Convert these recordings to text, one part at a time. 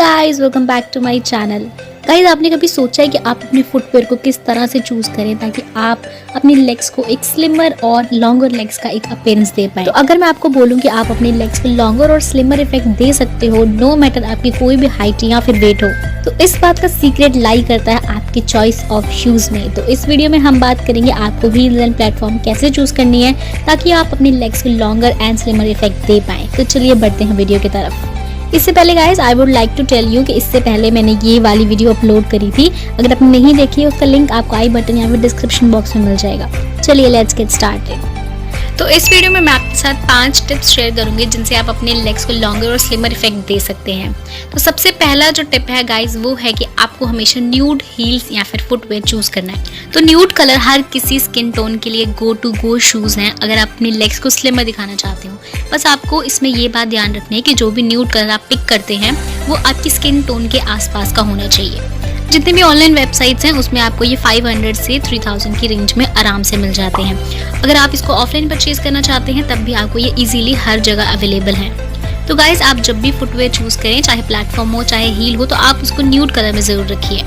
Guys, welcome back to my channel. Guys, आपने कभी सोचा है कि आप अपने फुटवेयर को किस तरह से चूज करें ताकि आप अपनी लेग्स को एक स्लिमर और लॉन्गर लेग्स का एक अपीयरेंस दे पाएं? तो अगर मैं आपको बोलूं कि आप अपने लेग्स को लॉन्गर और स्लिमर इफेक्ट दे सकते हो, नो मैटर आपकी कोई भी हाइट या फिर वेट हो, तो इस बात का सीक्रेट लाई करता है आपकी चॉइस ऑफ शूज में। तो इस वीडियो में हम बात करेंगे आपको हील्स एंड प्लेटफॉर्म कैसे चूज करनी है ताकि आप अपने लेग्स को लॉन्गर एंड स्लिमर इफेक्ट दे पाएं। तो चलिए बढ़ते हैं वीडियो की तरफ। इससे पहले guys, I would like to tell you कि इससे पहले मैंने ये वाली वीडियो अपलोड करी थी। अगर आपने नहीं देखी है उसका लिंक आपको आई बटन या फिर डिस्क्रिप्शन बॉक्स में मिल जाएगा। चलिए लेट्स गेट स्टार्टेड। तो इस वीडियो में मैं आपके साथ 5 टिप्स शेयर करूंगी जिनसे आप अपने लेग्स को लॉन्गर और स्लिमर इफेक्ट दे सकते हैं। तो सबसे पहला जो टिप है गाइस वो है कि आपको हमेशा न्यूड हील्स या फिर फुटवेयर चूज करना है। तो न्यूड कलर हर किसी स्किन टोन के लिए गो टू गो शूज हैं अगर आप अपने लेग्स को स्लिमर दिखाना चाहते हो। बस आपको इसमें ये बात ध्यान रखनी है कि जो भी न्यूड कलर आप पिक करते हैं वो आपकी स्किन टोन के आसपास का होना चाहिए। जितने भी ऑनलाइन वेबसाइट्स हैं उसमें आपको ये 500 से 3000 की रेंज में आराम से मिल जाते हैं। अगर आप इसको ऑफलाइन परचेज करना चाहते हैं तब भी आपको ये इजीली हर जगह अवेलेबल है। तो गाइस, आप जब भी फुटवेयर चूज करें, चाहे प्लेटफॉर्म हो चाहे हील हो, तो आप उसको न्यूड कलर में जरूर रखिए।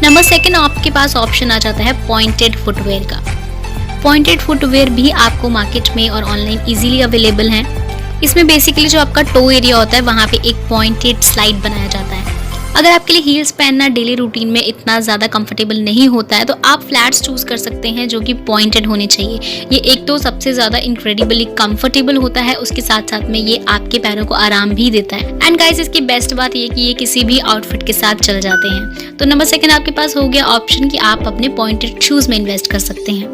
नंबर 2, आपके पास ऑप्शन आ जाता है पॉइंटेड फुटवेयर का। पॉइंटेड फुटवेयर भी आपको मार्केट में और ऑनलाइन इजीली अवेलेबल है। इसमें बेसिकली जो आपका टो एरिया होता है वहाँ पे एक पॉइंटेड स्लाइड बनाया जाता है। अगर आपके लिए हील्स पहनना डेली रूटीन में इतना ज़्यादा कंफर्टेबल नहीं होता है तो आप फ्लैट्स चूज कर सकते हैं जो कि पॉइंटेड होने चाहिए। ये एक तो सबसे ज़्यादा इनक्रेडिबली कंफर्टेबल होता है, उसके साथ साथ में ये आपके पैरों को आराम भी देता है। एंड गाइस, इसकी बेस्ट बात ये कि ये किसी भी आउटफिट के साथ चल जाते हैं। तो नंबर 2 आपके पास हो गया ऑप्शन कि आप अपने पॉइंटेड शूज में इन्वेस्ट कर सकते हैं।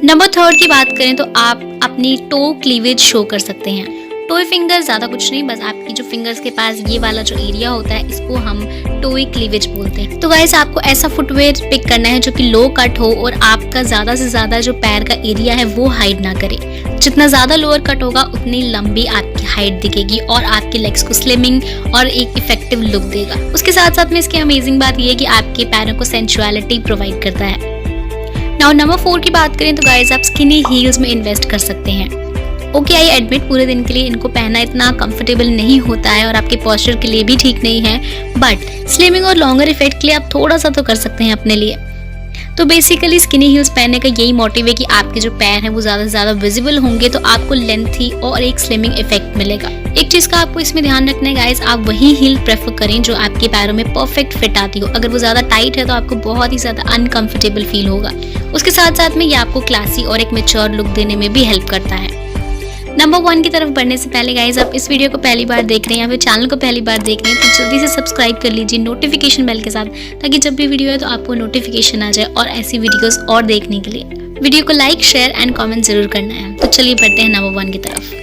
नंबर 3 की बात करें तो आप अपनी टो क्लीवेज शो कर सकते हैं। टोए फिंगर ज़्यादा कुछ नहीं, बस आपकी जो फिंगर्स के पास ये वाला जो एरिया होता है इसको हम टोए क्लीवेज बोलते हैं। तो गाइस, आपको ऐसा फुटवेयर पिक करना है जो कि लो कट हो और आपका ज़्यादा से ज़्यादा जो पैर का एरिया है वो हाइड ना करे। जितना ज़्यादा लोअर कट होगा उतनी लंबी आपकी हाइट दिखेगी और आपके लेग्स को स्लिमिंग और एक इफेक्टिव लुक देगा। उसके साथ साथ में इसकी अमेजिंग बात ये है कि आपके पैरों को सेंसुअलिटी प्रोवाइड करता है। नाउ नंबर 4 की बात करें तो गाइस, आप स्किनी हील्स में इन्वेस्ट कर सकते हैं। ओके, आई एडमिट पूरे दिन के लिए इनको पहनना इतना कंफर्टेबल नहीं होता है और आपके पोस्चर के लिए भी ठीक नहीं है, बट स्लिमिंग और लॉन्गर इफेक्ट के लिए आप थोड़ा सा तो कर सकते हैं अपने लिए। तो बेसिकली स्किनी हील्स पहनने का यही मोटिव है कि आपके जो पैर हैं वो ज़्यादा से ज़्यादा विजिबल होंगे तो आपको लेंथी और एक स्लिमिंग इफेक्ट मिलेगा। एक चीज़ का आपको इसमें ध्यान रखना है गाइस, आप वही हील प्रेफर करें जो आपके पैरों में परफेक्ट फिट आती हो। अगर वो ज़्यादा टाइट है तो आपको बहुत ही ज़्यादा अनकंफर्टेबल फील होगा। उसके साथ साथ में ये आपको क्लासी और एक मैच्योर लुक देने में भी हेल्प करता है। नंबर 1 की तरफ बढ़ने से पहले गाइस, आप इस वीडियो को पहली बार देख रहे हैं या फिर चैनल को पहली बार देख रहे हैं तो जल्दी से सब्सक्राइब कर लीजिए नोटिफिकेशन बेल के साथ, ताकि जब भी वीडियो है तो आपको नोटिफिकेशन आ जाए और ऐसी वीडियोस और देखने के लिए वीडियो को लाइक, शेयर एंड कमेंट जरूर करना है। तो चलिए बढ़ते हैं नंबर 1 की तरफ।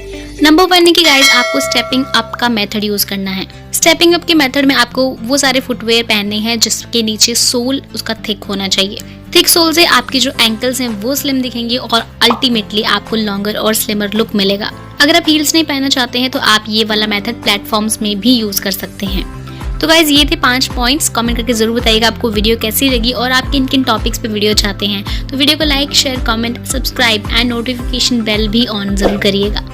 नंबर 1 की गाइस, आपको स्टेपिंग अप का मेथड यूज करना है। स्टेपिंग अप के मेथड में आपको वो सारे फुटवेयर पहनने हैं जिसके नीचे सोल उसका थिक होना चाहिए। थिक सोल से आपकी जो एंकल्स हैं वो स्लिम दिखेंगे और अल्टीमेटली आपको लॉन्गर और स्लिमर लुक मिलेगा। अगर आप हील्स नहीं पहनना चाहते हैं तो आप ये वाला मेथड प्लेटफॉर्म्स में भी यूज कर सकते हैं। तो गाइज, ये थे 5 पॉइंट्स। कमेंट करके जरूर बताइएगा आपको वीडियो कैसी लगी और आप किन किन टॉपिक्स पे वीडियो चाहते हैं। तो वीडियो को like, share, comment, subscribe and notification bell भी ऑन जरूर करिएगा।